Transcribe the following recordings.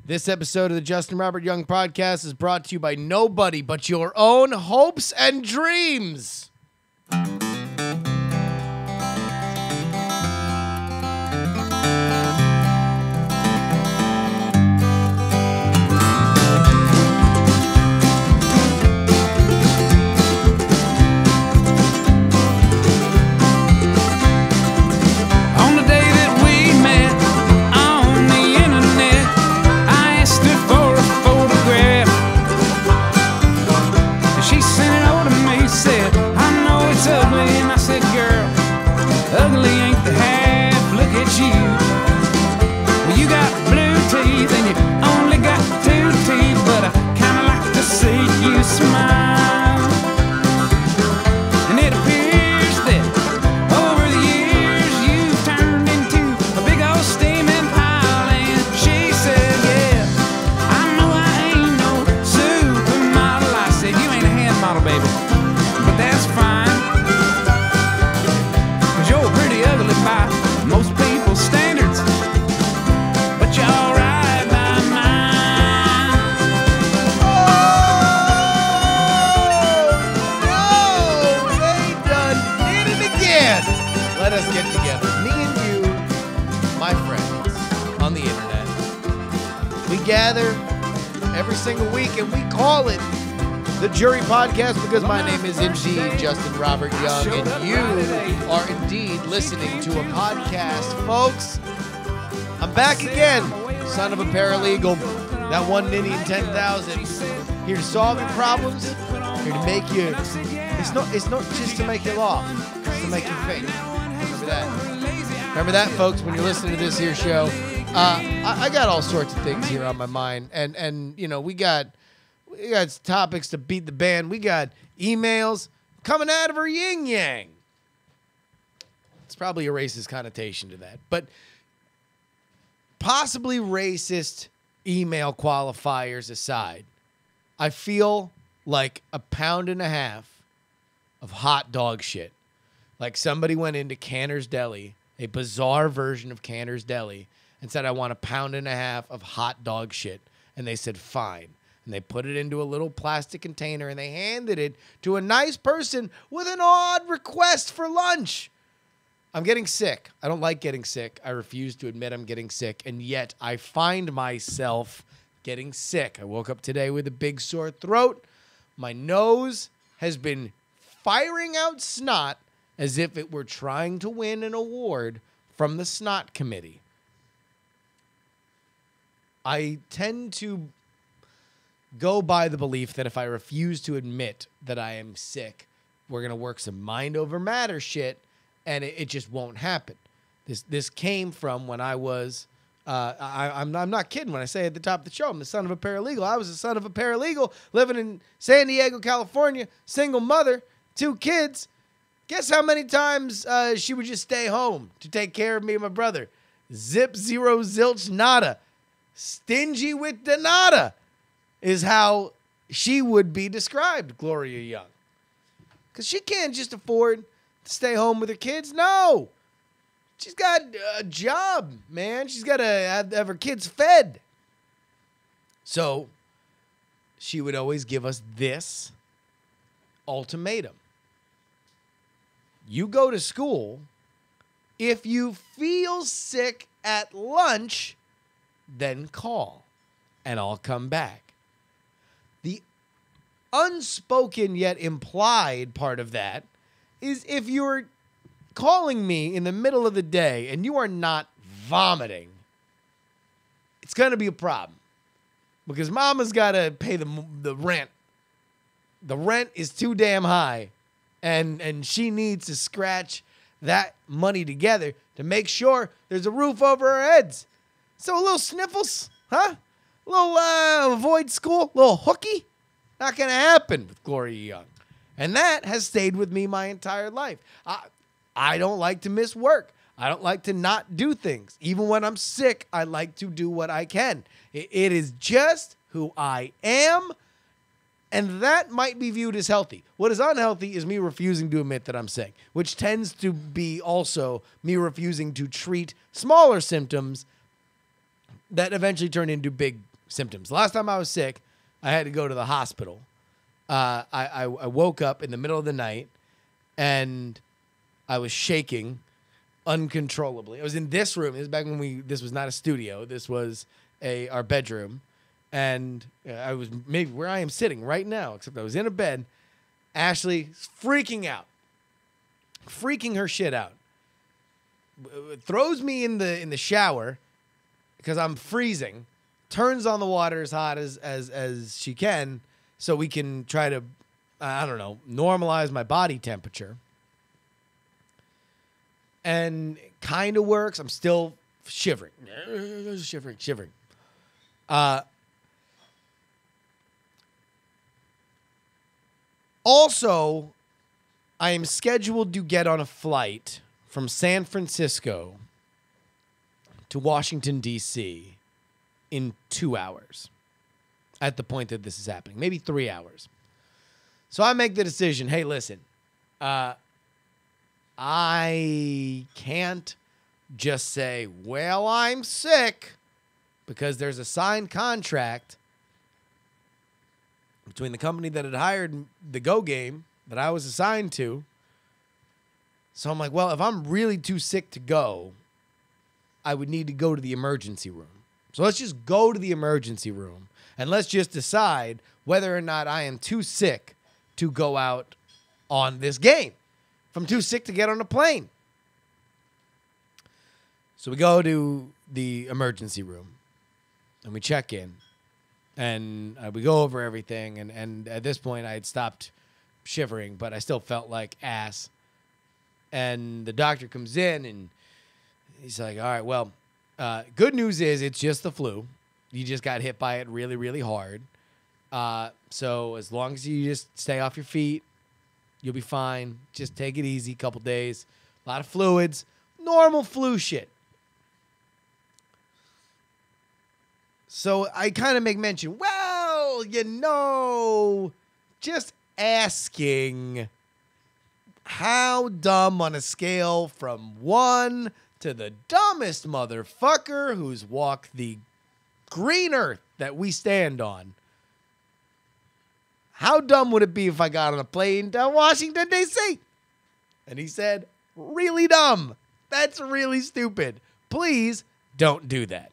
This episode of the Justin Robert Young Podcast is brought to you by nobody but your own hopes and dreams. The JuRY Podcast, because my name is indeed Justin Robert Young, and you are indeed listening to a podcast, folks. I'm back again, son of a paralegal, that one ninny in 10,000, here to solve your problems, here to make you, it's not just to make you laugh, it's to make you think. Remember that, folks, when you're listening to this here show. I got all sorts of things here on my mind, and you know, we got topics to beat the band. We got emails coming out of her yin yang. It's probably a racist connotation to that, but possibly racist email qualifiers aside, I feel like a pound and a half of hot dog shit. Like somebody went into Canner's Deli, a bizarre version of Canner's Deli, and said, I want a pound and a half of hot dog shit. And they said, fine. And they put it into a little plastic container and they handed it to a nice person with an odd request for lunch. I'm getting sick. I don't like getting sick. I refuse to admit I'm getting sick. And yet I find myself getting sick. I woke up today with a big sore throat. My nose has been firing out snot as if it were trying to win an award from the snot committee. I tend to go by the belief that if I refuse to admit that I am sick, we're going to work some mind over matter shit, and it just won't happen. This came from when I was, I'm not kidding when I say at the top of the show, I'm the son of a paralegal. I was the son of a paralegal living in San Diego, California, single mother, 2 kids. Guess how many times she would just stay home to take care of me and my brother? Zip, zero, zilch, nada. Stingy with the nada is how she would be described, Gloria Young. Because she can't just afford to stay home with her kids. No. She's got a job, man. She's got to have her kids fed. So she would always give us this ultimatum. You go to school. If you feel sick at lunch, then call, and I'll come back. The unspoken yet implied part of that is if you're calling me in the middle of the day and you are not vomiting, it's going to be a problem because mama's got to pay the rent. The rent is too damn high, and she needs to scratch that money together to make sure there's a roof over our heads. So a little sniffles, huh? A little avoid school, a little hooky. Not going to happen with Gloria Young. And that has stayed with me my entire life. I don't like to miss work. I don't like to not do things. Even when I'm sick, I like to do what I can. It is just who I am, and that might be viewed as healthy. What is unhealthy is me refusing to admit that I'm sick, which tends to be also me refusing to treat smaller symptoms that eventually turn into big symptoms. The last time I was sick, I had to go to the hospital. I woke up in the middle of the night, and I was shaking uncontrollably. I was in this room. This is back when this was not a studio. This was our bedroom. And I was maybe where I am sitting right now, except I was in a bed. Ashley freaking out. Freaking her shit out. Throws me in the shower because I'm freezing. Turns on the water as hot as she can so we can try to, I don't know, normalize my body temperature. And it kind of works. I'm still shivering. Shivering. Also, I am scheduled to get on a flight from San Francisco to Washington, D.C. in 2 hours at the point that this is happening, maybe 3 hours. So I make the decision, hey, listen, I can't just say, well, I'm sick, because there's a signed contract between the company that had hired the Go game that I was assigned to. So I'm like, well, if I'm really too sick to go, I would need to go to the emergency room. So let's just go to the emergency room and let's just decide whether or not I am too sick to go out on this game. If I'm too sick to get on a plane. So we go to the emergency room and we check in. And we go over everything, and at this point, I had stopped shivering, but I still felt like ass. And the doctor comes in, and he's like, all right, well, good news is it's just the flu. You just got hit by it really, really hard. So as long as you just stay off your feet, you'll be fine. Just take it easy, couple days. A lot of fluids, normal flu shit. So I kind of make mention, well, just asking how dumb on a scale from 1 to the dumbest motherfucker who's walked the green earth that we stand on. How dumb would it be if I got on a plane to Washington, D.C.? And he said, really dumb. That's really stupid. Please don't do that.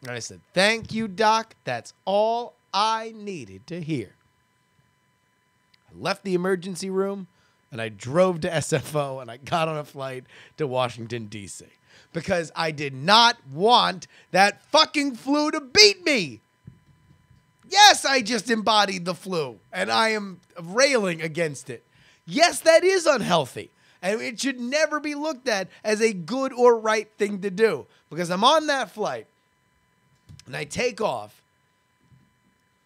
And I said, thank you, Doc. That's all I needed to hear. I left the emergency room, and I drove to SFO, and I got on a flight to Washington, D.C. Because I did not want that fucking flu to beat me. Yes, I just embodied the flu, and I am railing against it. Yes, that is unhealthy, and it should never be looked at as a good or right thing to do. Because I'm on that flight. And I take off,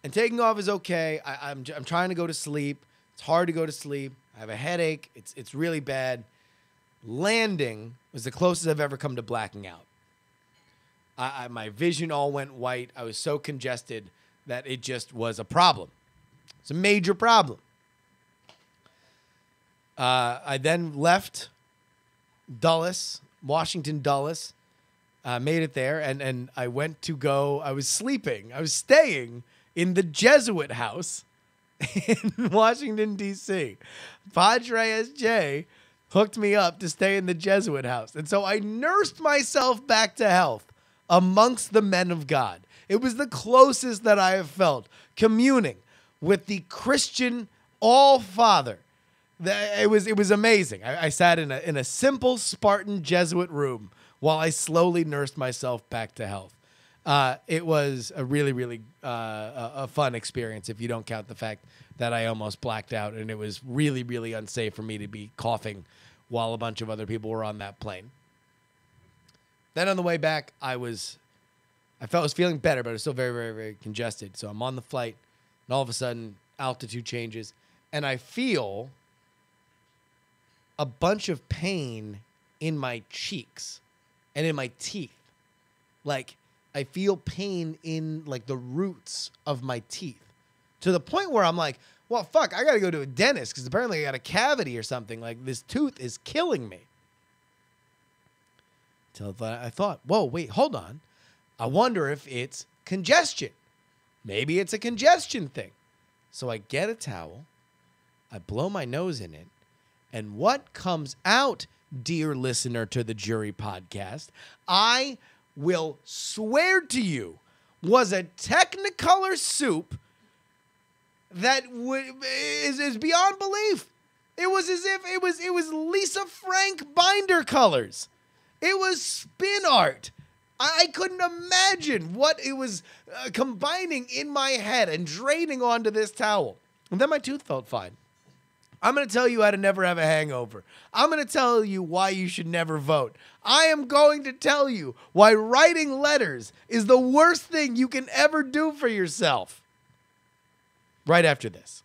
and taking off is okay. I'm trying to go to sleep. It's hard to go to sleep. I have a headache. It's really bad. Landing was the closest I've ever come to blacking out. My vision all went white. I was so congested that it just was a problem. It's a major problem. I then left Dulles, Washington Dulles. Made it there, and I went to go. I was sleeping. I was staying in the Jesuit house in Washington, D.C. Padre S.J. hooked me up to stay in the Jesuit house. And so I nursed myself back to health amongst the men of God. It was the closest that I have felt communing with the Christian All-Father. It was amazing. I sat in a simple Spartan Jesuit room while I slowly nursed myself back to health. It was a really, really a fun experience if you don't count the fact that I almost blacked out, and it was really, really unsafe for me to be coughing while a bunch of other people were on that plane. Then on the way back, I was feeling better, but I was still very, very, very congested. So I'm on the flight, and all of a sudden, altitude changes, and I feel a bunch of pain in my cheeks and in my teeth. Like, I feel pain in, like, the roots of my teeth. To the point where I'm like, well, fuck, I got to go to a dentist because apparently I got a cavity or something. Like, this tooth is killing me. Until I thought, whoa, wait, hold on. I wonder if it's congestion. Maybe it's a congestion thing. So I get a towel, I blow my nose in it, and what comes out, dear listener to the JuRY podcast, I will swear to you, was a Technicolor soup that is beyond belief. It was as if it was Lisa Frank binder colors. It was spin art. I couldn't imagine what it was combining in my head and draining onto this towel. And then my tooth felt fine. I'm going to tell you how to never have a hangover. I'm going to tell you why you should never vote. I am going to tell you why writing letters is the worst thing you can ever do for yourself. Right after this.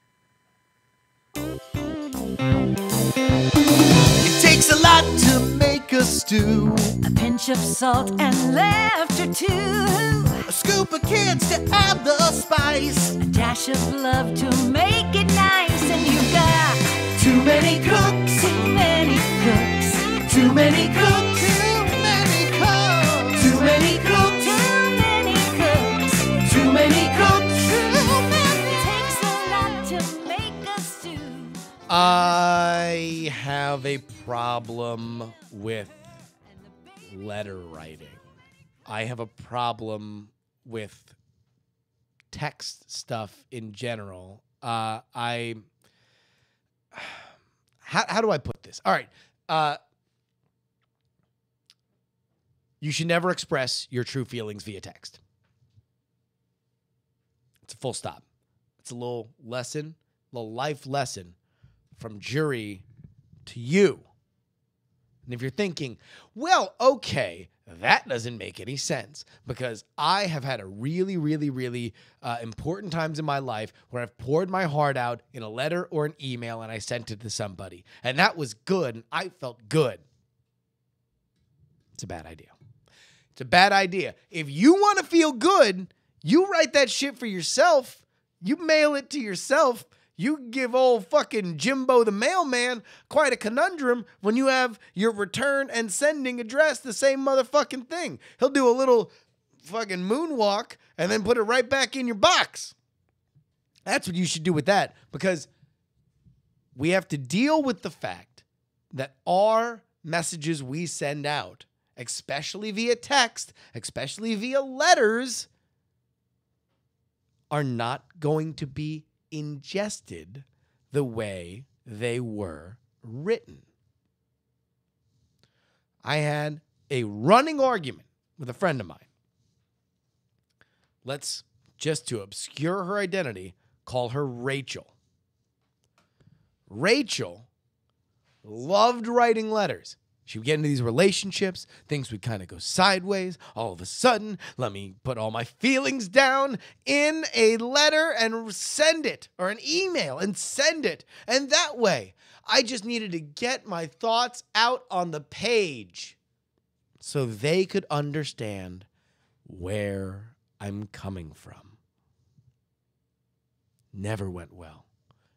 It takes a lot to make a stew. A pinch of salt and laughter too. A scoop of kids to add the spice. A dash of love to make it nice. And you've got Too many cooks. too many cooks. Too many cooks. Too many cooks. Too many cooks. Too many cooks. Too many It cooks. takes a lot to make a stew. I have a problem with letter writing. I have a problem with text stuff in general. How do I put this? All right. You should never express your true feelings via text. It's a full stop. It's a little lesson, a little life lesson from JuRY to you. And if you're thinking, well, okay, that doesn't make any sense, because I have had a really, really, really important times in my life where I've poured my heart out in a letter or an email and I sent it to somebody. And that was good and I felt good. It's a bad idea. It's a bad idea. If you want to feel good, you write that shit for yourself. You mail it to yourself. You give old fucking Jimbo the mailman quite a conundrum when you have your return and sending address the same motherfucking thing. He'll do a little fucking moonwalk and then put it right back in your box. That's what you should do with that, because we have to deal with the fact that our messages we send out, especially via text, especially via letters, are not going to be ingested the way they were written. I had a running argument with a friend of mine. Let's, just to obscure her identity, call her Rachel. Rachel loved writing letters. She would get into these relationships, things would kind of go sideways. All of a sudden, let me put all my feelings down in a letter and send it, or an email and send it. And that way, I just needed to get my thoughts out on the page so they could understand where I'm coming from. Never went well.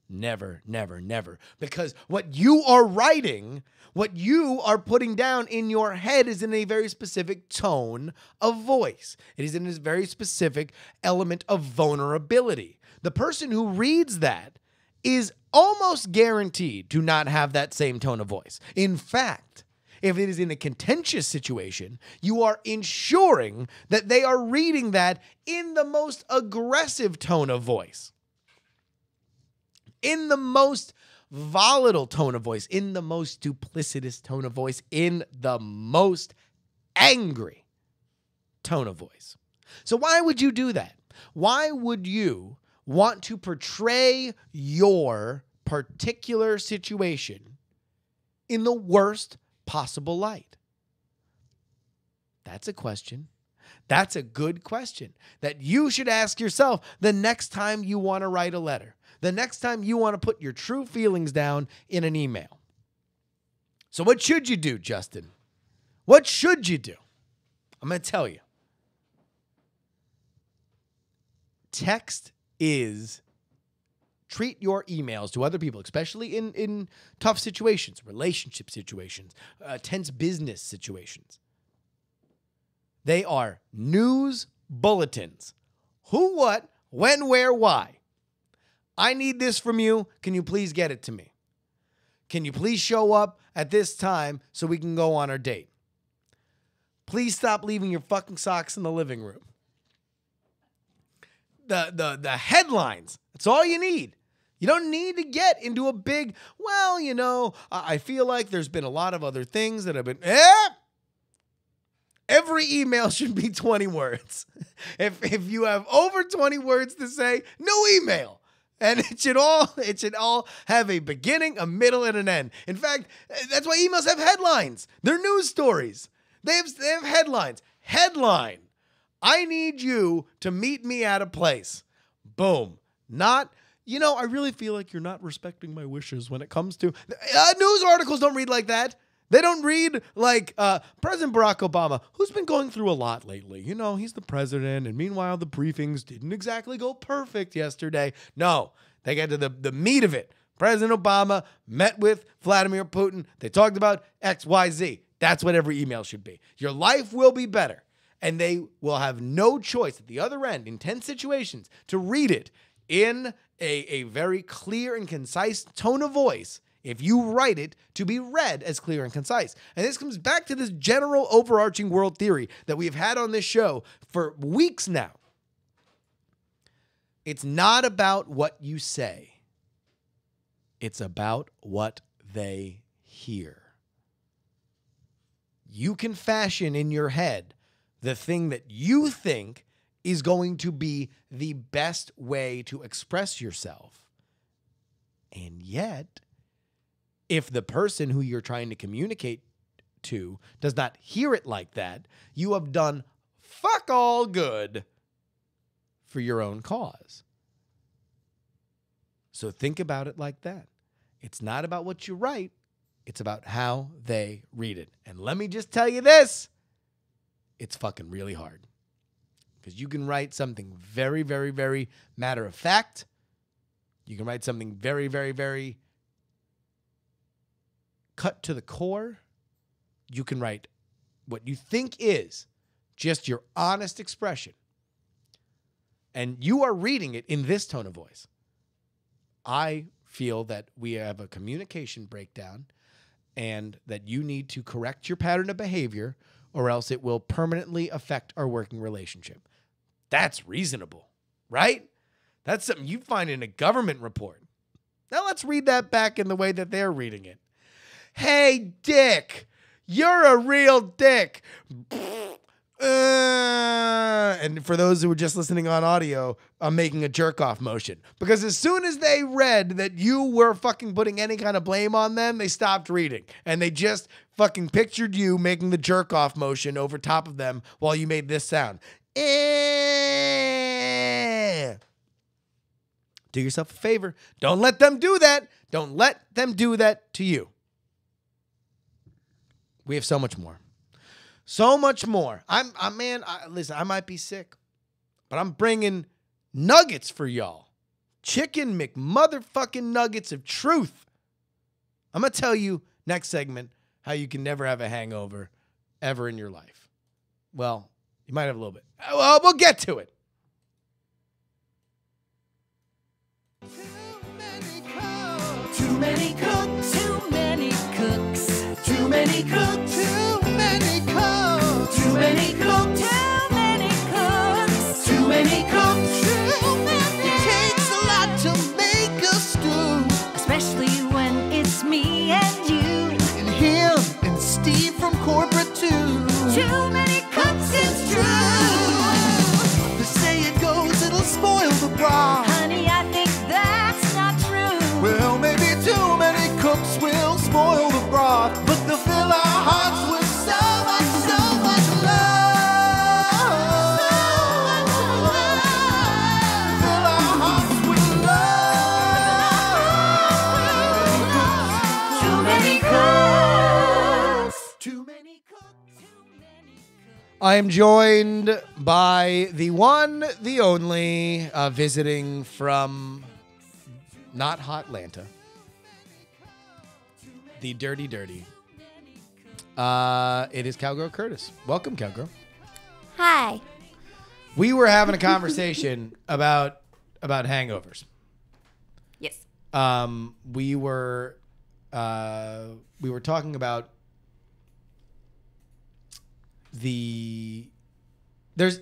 Never, never, never. Because what you are writing, what you are putting down in your head is in a very specific tone of voice. It is in a very specific element of vulnerability. The person who reads that is almost guaranteed to not have that same tone of voice. In fact, if it is in a contentious situation, you are ensuring that they are reading that in the most aggressive tone of voice, in the most volatile tone of voice, in the most duplicitous tone of voice, in the most angry tone of voice. So why would you do that? Why would you want to portray your particular situation in the worst possible light? That's a question. That's a good question that you should ask yourself the next time you want to write a letter. The next time you want to put your true feelings down in an email. So what should you do, Justin? What should you do? I'm going to tell you. Text is treat your emails to other people, especially in tough situations, relationship situations, tense business situations. They are news bulletins. Who, what, When, where, why? I need this from you. Can you please get it to me? Can you please show up at this time so we can go on our date? Please stop leaving your fucking socks in the living room. The headlines. That's all you need. You don't need to get into a big, well, you know, I feel like there's been a lot of other things that have been, Every email should be 20 words. If you have over 20 words to say, no email. And it should all have a beginning, a middle, and an end. In fact, that's why emails have headlines. They're news stories. They have headlines. Headline. I need you to meet me at a place. Boom. Not, you know, I really feel like you're not respecting my wishes when it comes to... news articles don't read like that. They don't read like President Barack Obama, who's been going through a lot lately. You know, he's the president, and meanwhile, the briefings didn't exactly go perfect yesterday. No, they get to the meat of it. President Obama met with Vladimir Putin. They talked about X, Y, Z. That's what every email should be. Your life will be better. And they will have no choice at the other end, in 10 situations, to read it in a very clear and concise tone of voice if you write it to be read as clear and concise. And this comes back to this general overarching world theory that we've had on this show for weeks now. It's not about what you say. It's about what they hear. You can fashion in your head the thing that you think is going to be the best way to express yourself. And yet, if the person who you're trying to communicate to does not hear it like that, you have done fuck all good for your own cause. So think about it like that. It's not about what you write. It's about how they read it. And let me just tell you this. It's fucking really hard. Because you can write something very, very, very matter of fact. You can write something very, very, very cut to the core. You can write what you think is just your honest expression. And you are reading it in this tone of voice. I feel that we have a communication breakdown and that you need to correct your pattern of behavior or else it will permanently affect our working relationship. That's reasonable, right? That's something you find in a government report. Now let's read that back in the way that they're reading it. Hey, Dick, you're a real dick. And for those who were just listening on audio, I'm making a jerk off motion. Because as soon as they read that you were fucking putting any kind of blame on them, they stopped reading. And they just fucking pictured you making the jerk off motion over top of them while you made this sound. Do yourself a favor. Don't let them do that. Don't let them do that to you. We have so much more. So much more. Listen, I might be sick, but I'm bringing nuggets for y'all. Chicken McMotherfucking nuggets of truth. I'm going to tell you next segment how you can never have a hangover ever in your life. Well, you might have a little bit. Well, we'll get to it. Too many cooks. Too many cooks. Too many cooks. Too many cooks. Too many cooks. Too many cooks. Too many cooks. Too many. It takes a lot to make a stew. Especially when it's me and you. And him and Steve from corporate too. Too many cooks, it's true. They say it goes, it'll spoil the broth. Honey, I think that's not true. Well, maybe too many cooks will spoil the broth, but they'll fill our hearts with so much love. Fill our hearts with love. Too many cooks. Too many cooks. I am joined by the one, the only, visiting from not Hotlanta, the Dirty. It is Cowgirl Curtis. Welcome, Cowgirl. Hi. We were having a conversation about about hangovers. Yes. We were talking about there's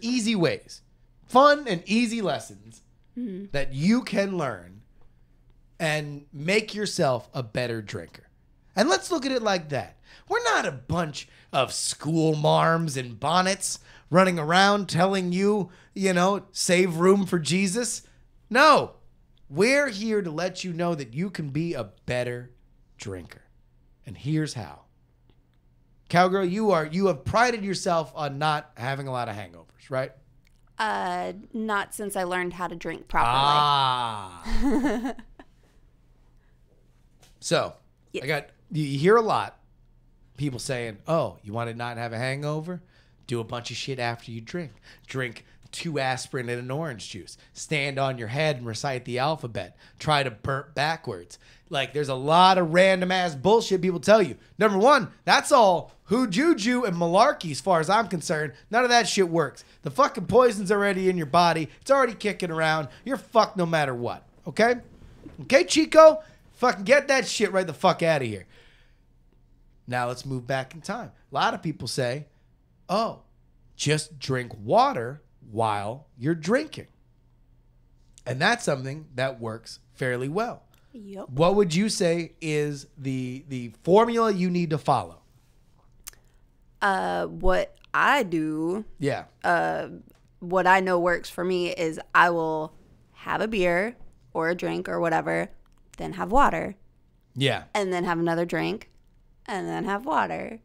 easy ways, fun and easy lessons that you can learn and make yourself a better drinker. And let's look at it like that. We're not a bunch of school marms in bonnets running around telling you, save room for Jesus. No, we're here to let you know that you can be a better drinker. And here's how. Cowgirl, you have prided yourself on not having a lot of hangovers, right? Not since I learned how to drink properly. Ah. So, Yeah. You hear a lot people saying, "Oh, you want to not have a hangover? Do a bunch of shit after you drink. Drink 2 aspirin and an orange juice. Stand on your head and recite the alphabet. Try to burp backwards." Like, there's a lot of random ass bullshit people tell you. Number one, that's all juju and malarkey as far as I'm concerned. None of that shit works. The fucking poison's already in your body. It's already kicking around. You're fucked no matter what. Okay? Okay, Chico? Fucking get that shit right the fuck out of here. Now let's move back in time. A lot of people say, "Oh, just drink water while you're drinking." And that's something that works fairly well. Yep. What would you say is the formula you need to follow? What I do, Yeah. what I know works for me is I will have a beer or a drink or whatever, then have water, Yeah. and then have another drink, and then have water,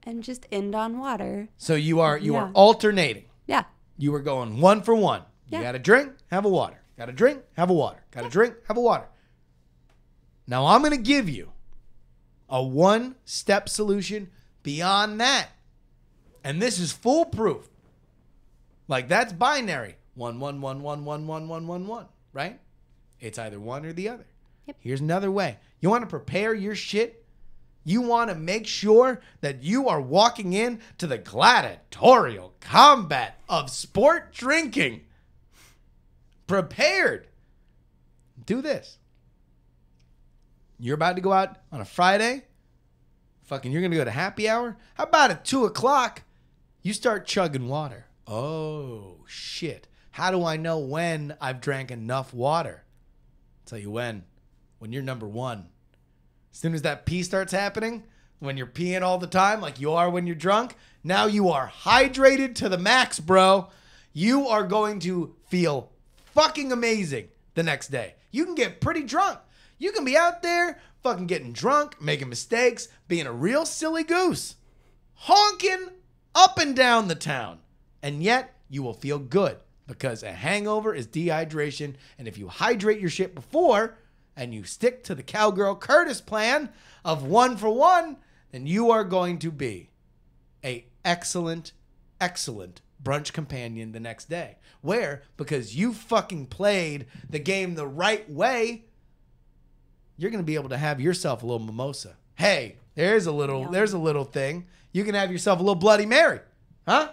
and just end on water. So you are Yeah. alternating. Yeah. You were going 1 for 1. You Yeah. got a drink, have a water. Got a drink, have a water. Got a drink, have a water. Now I'm going to give you a 1-step solution beyond that. And this is foolproof. Like, that's binary. 1 1 1 1 1 1 1 1 1, right? It's either one or the other. Yep. Here's another way. You want to prepare your shit? You want to make sure that you are walking in to the gladiatorial combat of sport drinking prepared. Do this. You're about to go out on a Friday. You're going to go to happy hour. How about at 2 o'clock, you start chugging water? Oh, shit. How do I know when I've drank enough water? I'll tell you when you're number 1. As soon as that pee starts happening, when you're peeing all the time like you are when you're drunk, now you are hydrated to the max, bro. You are going to feel fucking amazing the next day. You can get pretty drunk. You can be out there fucking getting drunk, making mistakes, being a real silly goose, honking up and down the town. And yet you will feel good because a hangover is dehydration. And if you hydrate your shit before and you stick to the Cowgirl Curtis plan of 1 for 1, then you are going to be a excellent brunch companion the next day. Where, because you fucking played the game the right way, you're going to be able to have yourself a little mimosa. Hey, there's a little thing. You can have yourself a little Bloody Mary. Huh?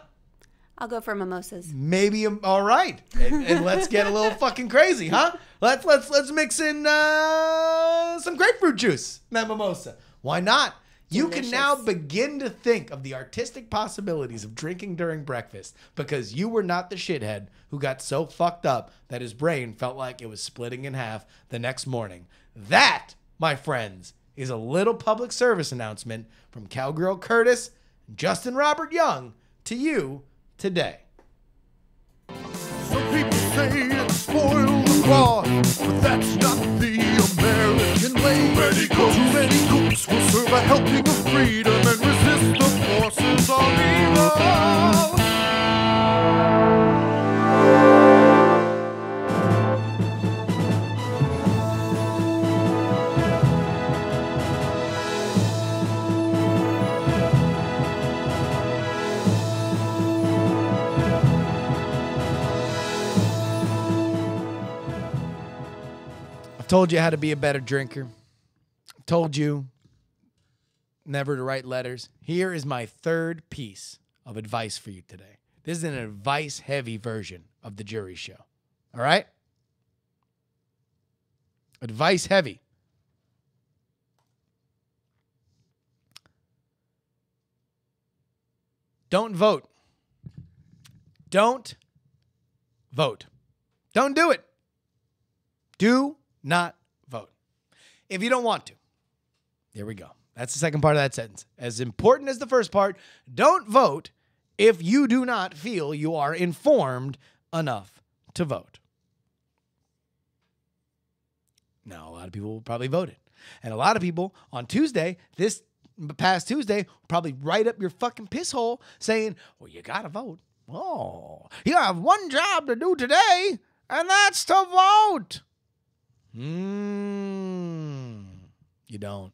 I'll go for mimosas. Maybe, all right. And let's get a little fucking crazy, huh? Let's mix in some grapefruit juice in that mimosa. Why not? You can now begin to think of the artistic possibilities of drinking during breakfast because you were not the shithead who got so fucked up that his brain felt like it was splitting in half the next morning. That, my friends, is a little public service announcement from Cowgirl Curtis and Justin Robert Young to you today. Some people say it's spoil the broth, but that's not the American way. Too many cooks will serve a helping of freedom and resist the forces of evil. Told you how to be a better drinker. Told you never to write letters. Here is my 3rd piece of advice for you today. This is an advice-heavy version of the JuRY show. All right? Advice heavy. Don't vote. Don't vote. Don't do it. Do not vote. If you don't want to. There we go. That's the second part of that sentence. As important as the first part, don't vote if you do not feel you are informed enough to vote. Now, a lot of people will probably vote it. And a lot of people on Tuesday, this past Tuesday, probably write up your fucking piss hole saying, well, you got to vote. Oh, you have one job to do today, and that's to vote. You don't.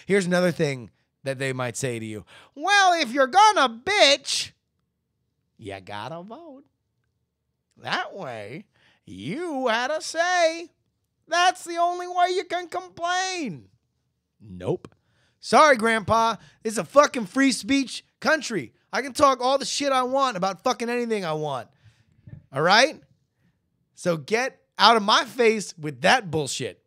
Here's another thing that they might say to you. Well, if you're gonna bitch, you gotta vote. That way, you had a say. That's the only way you can complain. Nope. Sorry, Grandpa. It's a fucking free speech country. I can talk all the shit I want about fucking anything I want. All right? So get out of my face with that bullshit.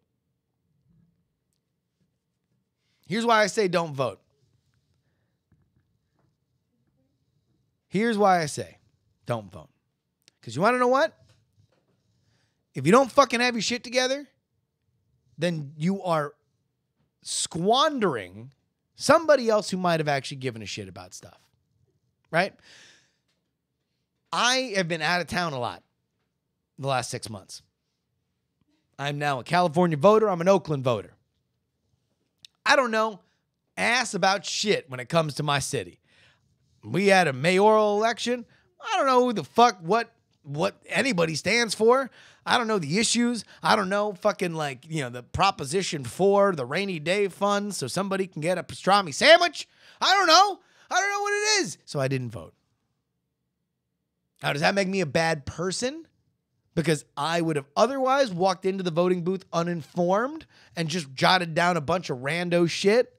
Here's why I say don't vote. Here's why I say don't vote. Because you want to know what? If you don't fucking have your shit together, then you are squandering somebody else who might have actually given a shit about stuff. Right? I have been out of town a lot the last 6 months. I'm now a California voter. I'm an Oakland voter. I don't know ass about shit when it comes to my city. We had a mayoral election. I don't know who the fuck, what anybody stands for. I don't know the issues. I don't know fucking the proposition for the rainy day fund so somebody can get a pastrami sandwich. I don't know. I don't know what it is. So I didn't vote. Now, does that make me a bad person? Because I would have otherwise walked into the voting booth uninformed and just jotted down a bunch of rando shit?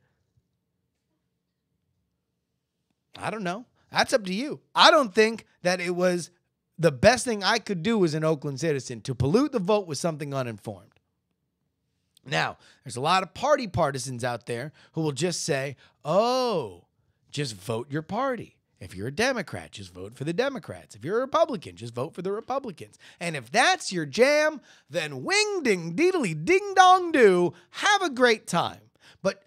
I don't know. That's up to you. I don't think that it was the best thing I could do as an Oakland citizen to pollute the vote with something uninformed. Now, there's a lot of party partisans out there who will just say, oh, just vote your party. If you're a Democrat, just vote for the Democrats. If you're a Republican, just vote for the Republicans. And if that's your jam, then wing ding deedly ding dong do, have a great time. But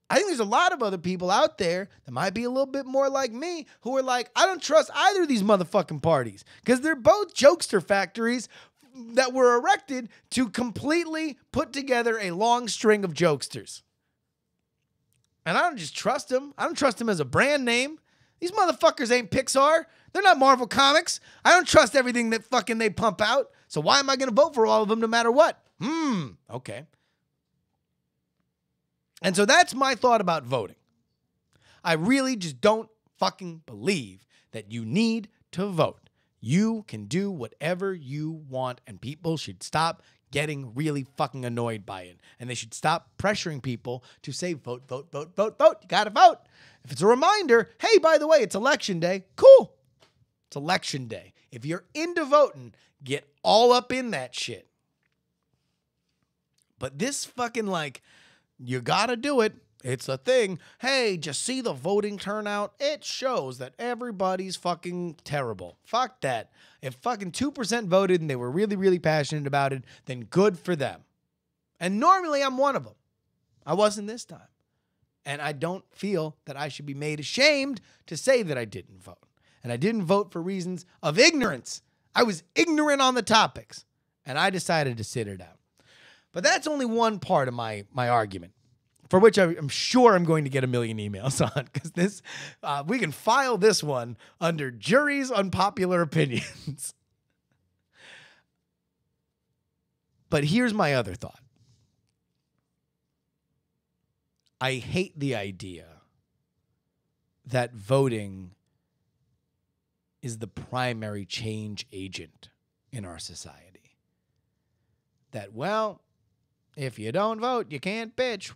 I think there's a lot of other people out there that might be a little bit more like me who are like, I don't trust either of these motherfucking parties because they're both jokester factories that were erected to completely put together a long string of jokesters. And I don't just trust them. I don't trust them as a brand name. These motherfuckers ain't Pixar. They're not Marvel Comics. I don't trust everything that fucking they pump out. So why am I going to vote for all of them no matter what? Okay. And so that's my thought about voting. I really just don't fucking believe that you need to vote. You can do whatever you want, and people should stop getting really fucking annoyed by it. And they should stop pressuring people to say, vote, vote, vote, vote, vote. You gotta vote. If it's a reminder, hey, by the way, it's election day. Cool. It's election day. If you're into voting, get all up in that shit. But this fucking you gotta do it. It's a thing. Hey, just see the voting turnout. It shows that everybody's fucking terrible. Fuck that. If fucking 2% voted and they were really, really passionate about it, then good for them. And normally I'm one of them. I wasn't this time. And I don't feel that I should be made ashamed to say that I didn't vote. And I didn't vote for reasons of ignorance. I was ignorant on the topics. And I decided to sit it out. But that's only one part of my argument, for which I'm sure I'm going to get a million emails on, because this we can file this one under JuRY's unpopular opinions. But here's my other thought. I hate the idea that voting is the primary change agent in our society. That, well, if you don't vote, you can't bitch.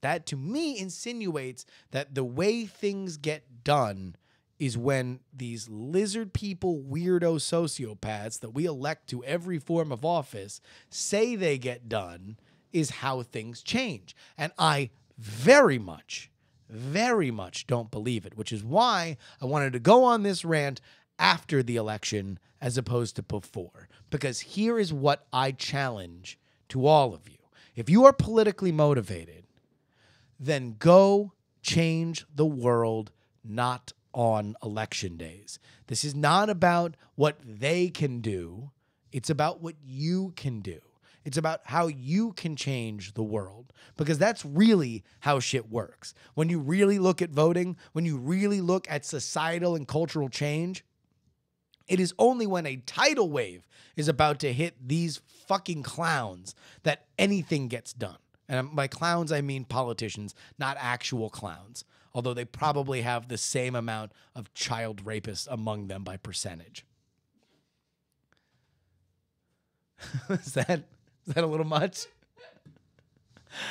That, to me, insinuates that the way things get done is when these lizard people, weirdo sociopaths that we elect to every form of office say they get done is how things change. And I very much don't believe it, which is why I wanted to go on this rant after the election as opposed to before. Because here is what I challenge to all of you. If you are politically motivated, then go change the world, not on election days. This is not about what they can do. It's about what you can do. It's about how you can change the world, because that's really how shit works. When you really look at voting, when you really look at societal and cultural change, it is only when a tidal wave is about to hit these fucking clowns that anything gets done. And by clowns, I mean politicians, not actual clowns, although they probably have the same amount of child rapists among them by percentage. Is that a little much?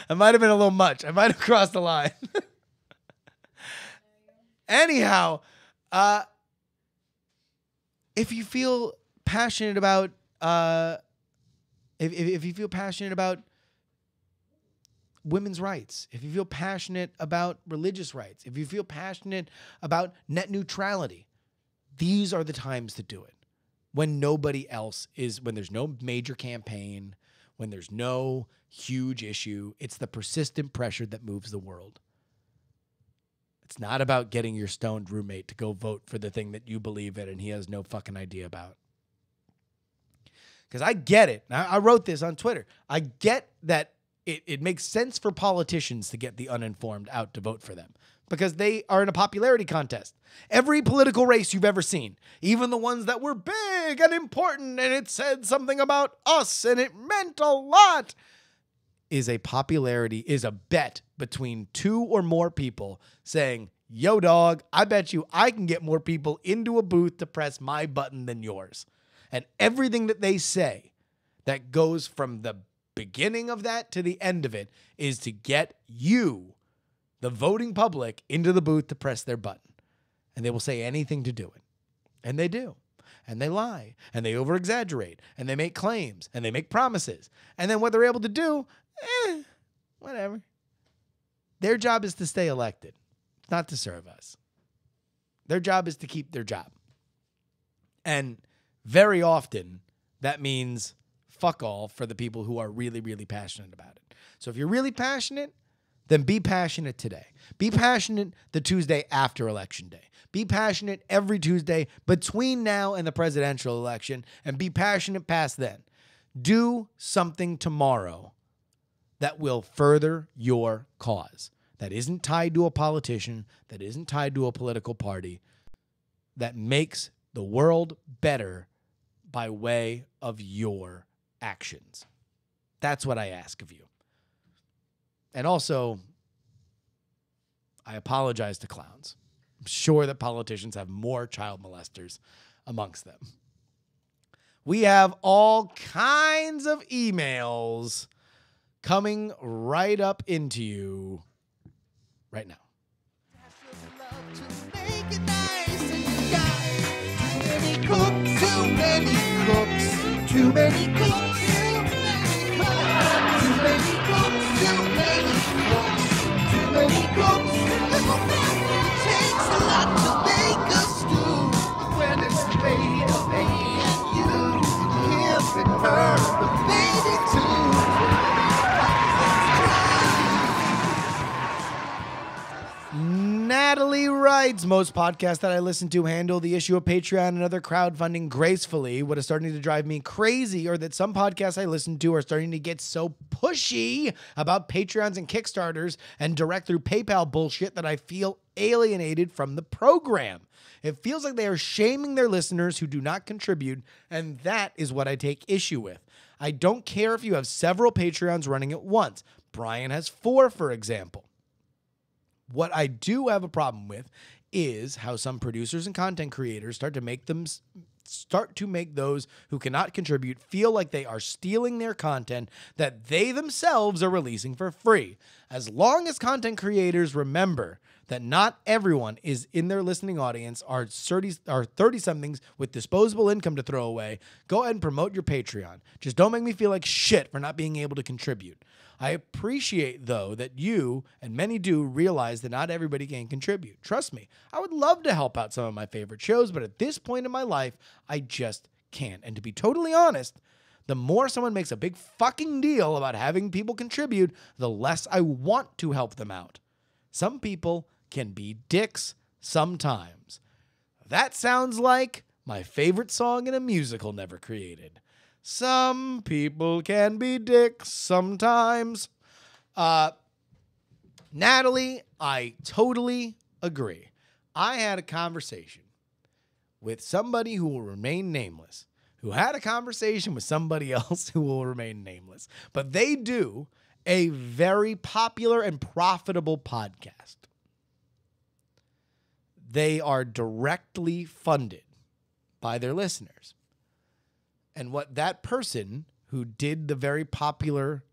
It might have been a little much. I might have crossed the line. Anyhow, if you feel passionate about, if you feel passionate about women's rights, if you feel passionate about religious rights, if you feel passionate about net neutrality, these are the times to do it. When nobody else is, when there's no major campaign, when there's no huge issue, it's the persistent pressure that moves the world. It's not about getting your stoned roommate to go vote for the thing that you believe in and he has no fucking idea about. Because I get it. I wrote this on Twitter. I get that it makes sense for politicians to get the uninformed out to vote for them because they are in a popularity contest. Every political race you've ever seen, even the ones that were big and important and it said something about us and it meant a lot, is a bet between two or more people saying, yo, dog, I bet you I can get more people into a booth to press my button than yours. And everything that they say that goes from the beginning of that to the end of it is to get you, the voting public, into the booth to press their button. And they will say anything to do it. And they do. And they lie. And they over-exaggerate. And they make claims. And they make promises. And then what they're able to do, whatever. Their job is to stay elected. It's not to serve us. Their job is to keep their job. And very often, that means fuck all for the people who are really, really passionate about it. So if you're really passionate, then be passionate today. Be passionate the Tuesday after Election Day. Be passionate every Tuesday between now and the presidential election, and be passionate past then. Do something tomorrow that will further your cause, that isn't tied to a politician, that isn't tied to a political party, that makes the world better by way of your actions. That's what I ask of you. And also, I apologize to clowns. I'm sure that politicians have more child molesters amongst them. We have all kinds of emails coming right up into you right now. Too many cooks. Too many cooks. Too many cooks. Too many cooks. It takes a lot to make a stew. When it's made of me and you, him and her, the baby too. Natalie writes, most podcasts that I listen to handle the issue of Patreon and other crowdfunding gracefully. What is starting to drive me crazy are that some podcasts I listen to are starting to get so pushy about Patreons and Kickstarters and direct through PayPal bullshit that I feel alienated from the program. It feels like they are shaming their listeners who do not contribute, and that is what I take issue with. I don't care if you have several Patreons running at once. Brian has 4, for example. What I do have a problem with is how some producers and content creators start to make start to make those who cannot contribute feel like they are stealing their content that they themselves are releasing for free. As long as content creators remember that not everyone is in their listening audience are 30-somethings with disposable income to throw away, go ahead and promote your Patreon. Just don't make me feel like shit for not being able to contribute. I appreciate, though, that you, and many do, realize that not everybody can contribute. Trust me, I would love to help out some of my favorite shows, but at this point in my life, I just can't. And to be totally honest, the more someone makes a big fucking deal about having people contribute, the less I want to help them out. Some people can be dicks sometimes. That sounds like my favorite song in a musical never created. Some people can be dicks sometimes. Natalie, I totally agree. I had a conversation with somebody who will remain nameless, who had a conversation with somebody else who will remain nameless. But they do a very popular and profitable podcast. They are directly funded by their listeners. And what that person who did the very popular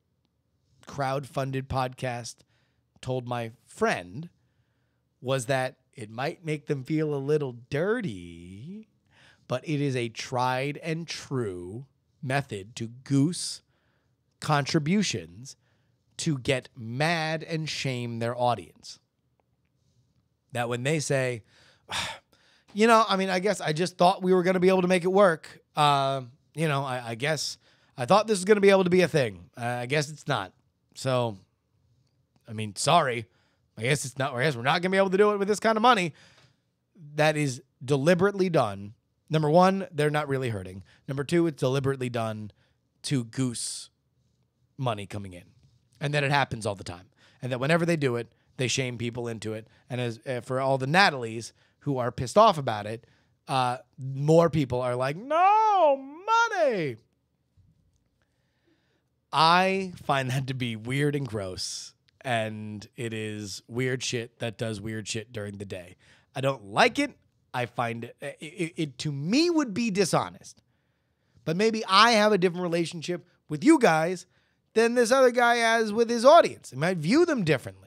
crowd-funded podcast told my friend was that it might make them feel a little dirty, but it is a tried and true method to goose contributions to get mad and shame their audience. That when they say, I guess I just thought we were going to be able to make it work. I guess I thought this was going to be able to be a thing. I guess it's not. So, sorry. I guess it's not. I guess we're not going to be able to do it with this kind of money. That is deliberately done. Number one, they're not really hurting. Number two, it's deliberately done to goose money coming in. And that it happens all the time. And that whenever they do it, they shame people into it. And as for all the Natalies who are pissed off about it, more people are like, no, money. I find that to be weird and gross. And it is weird shit that does weird shit during the day. I don't like it. I find it to me would be dishonest. But maybe I have a different relationship with you guys than this other guy has with his audience. I might view them differently.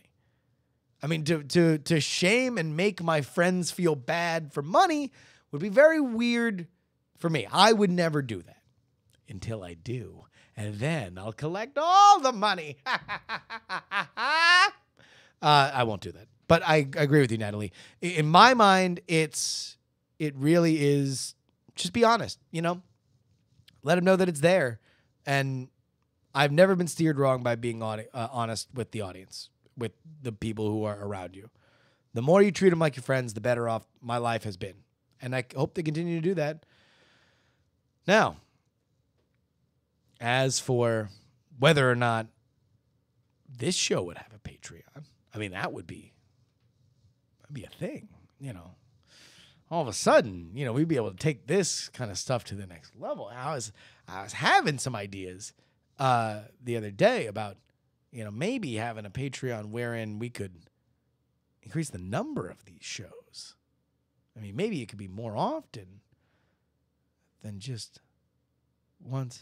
To shame and make my friends feel bad for money would be very weird for me. I would never do that until I do. And then I'll collect all the money. I won't do that. But I agree with you, Natalie. In my mind, it really is just be honest, Let them know that it's there. And I've never been steered wrong by being honest with the audience, with the people who are around you. The more you treat them like your friends, the better off my life has been. And I hope they continue to do that. Now, as for whether or not this show would have a Patreon, that would be a thing, All of a sudden, we'd be able to take this kind of stuff to the next level. I was having some ideas the other day about, maybe having a Patreon wherein we could increase the number of these shows. Maybe it could be more often than just once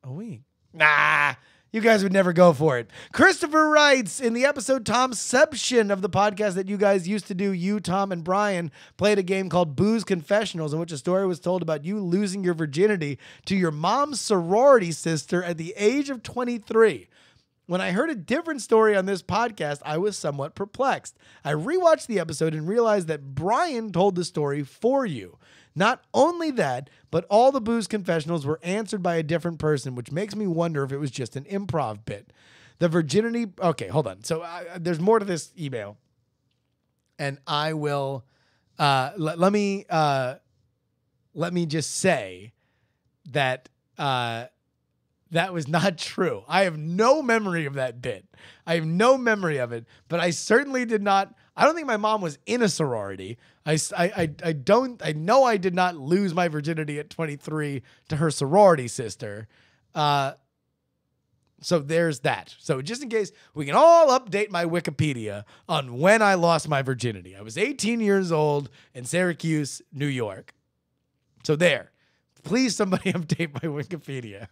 a week. Nah, you guys would never go for it. Christopher writes, in the episode Tomception of the podcast that you guys used to do, you, Tom, and Brian played a game called Booze Confessionals, in which a story was told about you losing your virginity to your mom's sorority sister at the age of 23. When I heard a different story on this podcast, I was somewhat perplexed. I rewatched the episode and realized that Brian told the story for you. Not only that, but all the booze confessionals were answered by a different person, which makes me wonder if it was just an improv bit. The virginity... Okay, hold on. So there's more to this email. And I will... Let me just say that... that was not true. I have no memory of that bit. I have no memory of it, but I certainly did not. I don't think my mom was in a sorority. I know I did not lose my virginity at 23 to her sorority sister. So there's that. So just in case, we can all update my Wikipedia on when I lost my virginity. I was 18 years old in Syracuse, New York. So there. Please, somebody update my Wikipedia.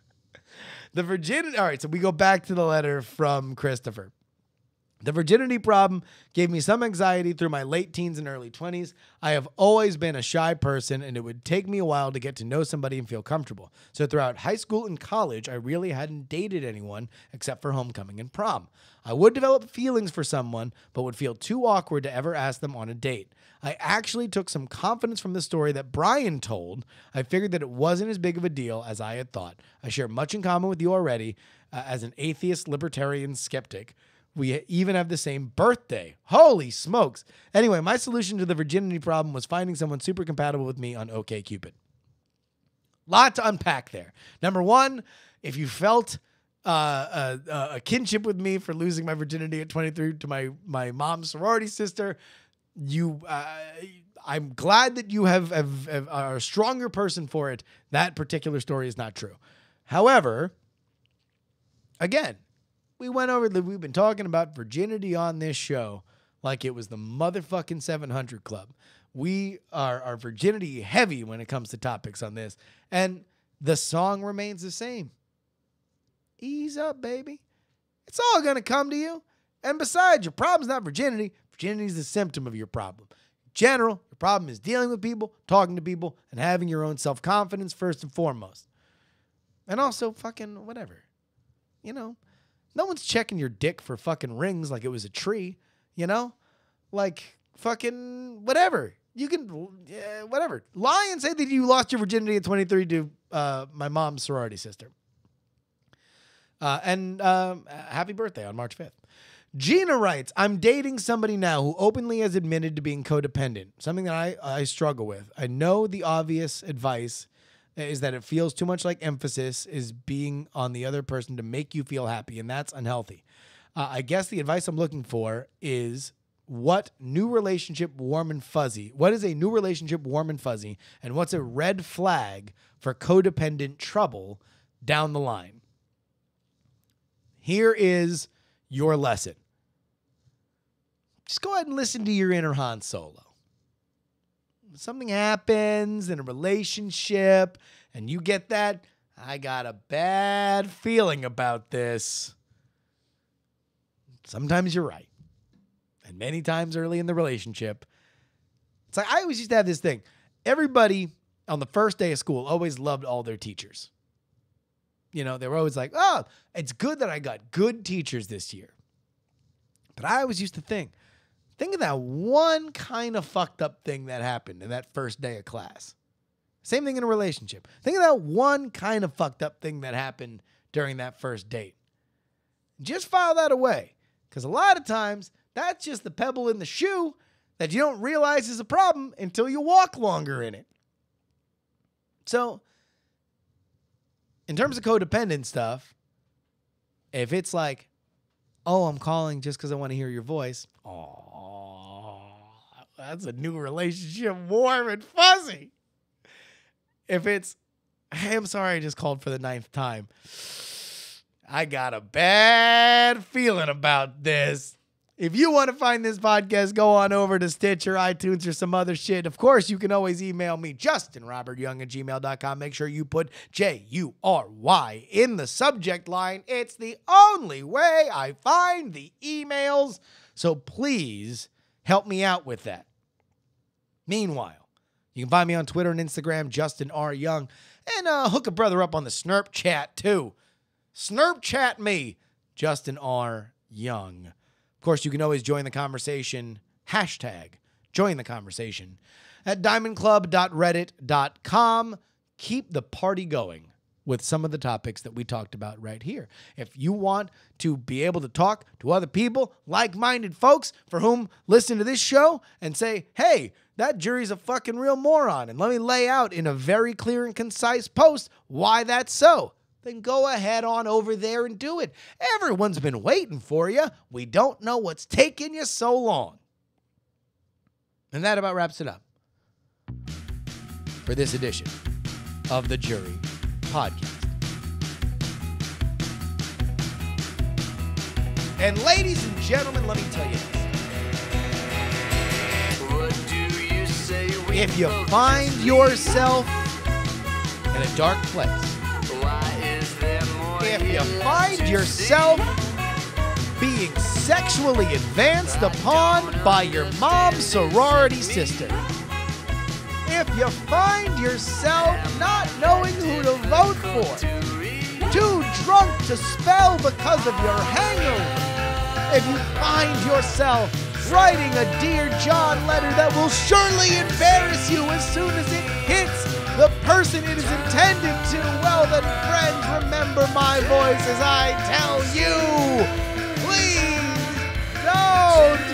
The virginity. All right, so we go back to the letter from Christopher. The virginity problem gave me some anxiety through my late teens and early 20s. I have always been a shy person, and it would take me a while to get to know somebody and feel comfortable. So throughout high school and college, I really hadn't dated anyone except for homecoming and prom. I would develop feelings for someone, but would feel too awkward to ever ask them on a date. I actually took some confidence from the story that Brian told. I figured that it wasn't as big of a deal as I had thought. I share much in common with you already as an atheist, libertarian, skeptic. We even have the same birthday. Holy smokes. Anyway, my solution to the virginity problem was finding someone super compatible with me on OkCupid. Lot to unpack there. Number one, if you felt a kinship with me for losing my virginity at 23 to my mom's sorority sister, I'm glad that you have are a stronger person for it. That particular story is not true. However, again, we've been talking about virginity on this show like it was the motherfucking 700 Club. We are virginity heavy when it comes to topics on this. And the song remains the same. Ease up, baby. It's all going to come to you. And besides, your problem's not virginity. Virginity is the symptom of your problem. In general, your problem is dealing with people, talking to people, and having your own self-confidence first and foremost. And also fucking whatever. You know, no one's checking your dick for fucking rings like it was a tree, you know? Like, fucking whatever. You can, whatever. Lie and say that you lost your virginity at 23 to my mom's sorority sister. And happy birthday on March 5th. Gina writes, I'm dating somebody now who openly has admitted to being codependent, something that I struggle with. I know the obvious advice is that it feels too much like emphasis is being on the other person to make you feel happy, and that's unhealthy. I guess the advice I'm looking for is what is a new relationship warm and fuzzy, and what's a red flag for codependent trouble down the line? Here is your lesson. Just go ahead and listen to your inner Han Solo. Something happens in a relationship and you get that, I got a bad feeling about this. Sometimes you're right. And many times early in the relationship, it's like I always used to have this thing. Everybody on the first day of school always loved all their teachers. You know, they were always like, oh, it's good that I got good teachers this year. But I always used to think of that one kind of fucked up thing that happened in that first day of class. Same thing in a relationship. Think of that one kind of fucked up thing that happened during that first date. Just file that away. Because a lot of times, that's just the pebble in the shoe that you don't realize is a problem until you walk longer in it. So, in terms of codependent stuff, if it's like, oh, I'm calling just because I want to hear your voice. Oh, that's a new relationship, warm and fuzzy. If it's, hey, I'm sorry I just called for the 9th time. I got a bad feeling about this. If you want to find this podcast, go on over to Stitcher, iTunes, or some other shit. Of course, you can always email me, justinrobertyoung@gmail.com. Make sure you put JURY in the subject line. It's the only way I find the emails. So please help me out with that. Meanwhile, you can find me on Twitter and Instagram, Justin R. Young, and hook a brother up on the Snurp chat too. Snurp chat me, Justin R. Young. Of course, you can always join the conversation, #join the conversation, at diamondclub.reddit.com. Keep the party going with some of the topics that we talked about right here. If you want to be able to talk to other people, like-minded folks for whom listen to this show and say, hey, that jury's a fucking real moron, and let me lay out in a very clear and concise post why that's so, then go ahead on over there and do it. Everyone's been waiting for you. We don't know what's taking you so long. And that about wraps it up for this edition of the JuRY Podcast. And ladies and gentlemen, let me tell you this. What do you say we If you find yourself in a dark place. If you find yourself being sexually advanced upon by your mom's sorority sister, if you find yourself not knowing who to vote for, too drunk to spell because of your hangover, if you find yourself writing a Dear John letter that will surely embarrass you as soon as it hits the person it is intended to, well then, friends, remember my voice as I tell you, please don't